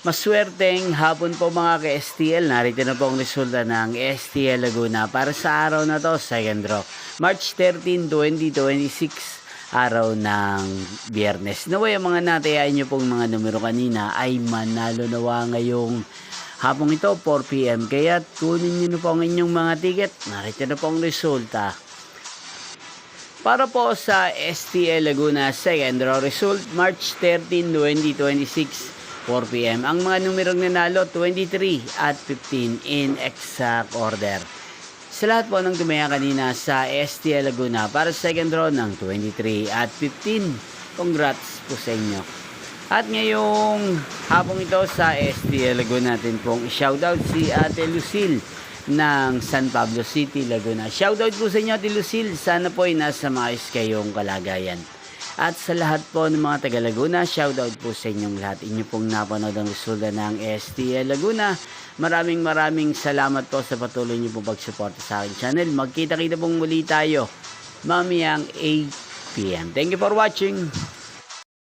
Maswerteng hapon po mga ka-STL. Narito na po ang resulta ng STL Laguna para sa araw na to, second draw. March 13, 2026, araw ng Biyernes. Naway ang mga natayain nyo pong mga numero kanina ay manalo nawa ngayong hapong ito, 4 PM. Kaya kunin nyo na po ang inyong mga ticket. Narito na po ang resulta. Para po sa STL Laguna second draw result, March 13, 2026, 4 PM. Ang mga numerong nanalo, 23 at 15 in exact order. Sa lahat po ng tumaya kanina sa STL Laguna para sa second draw ng 23 at 15, congrats po sa inyo. At ngayong hapong ito sa STL Laguna natin pong shoutout si Ate Lucille ng San Pablo City, Laguna. Shoutout po sa inyo, Ate Lucille. Sana po ay nasa maayos kayong kalagayan. At sa lahat po ng mga taga Laguna, shoutout po sa inyong lahat. Inyo pong napanood ang resulta ng STL Laguna. Maraming salamat po sa patuloy niyo pong pagsuporta sa aking channel. Magkita-kita pong muli tayo mamayang 8 PM. Thank you for watching.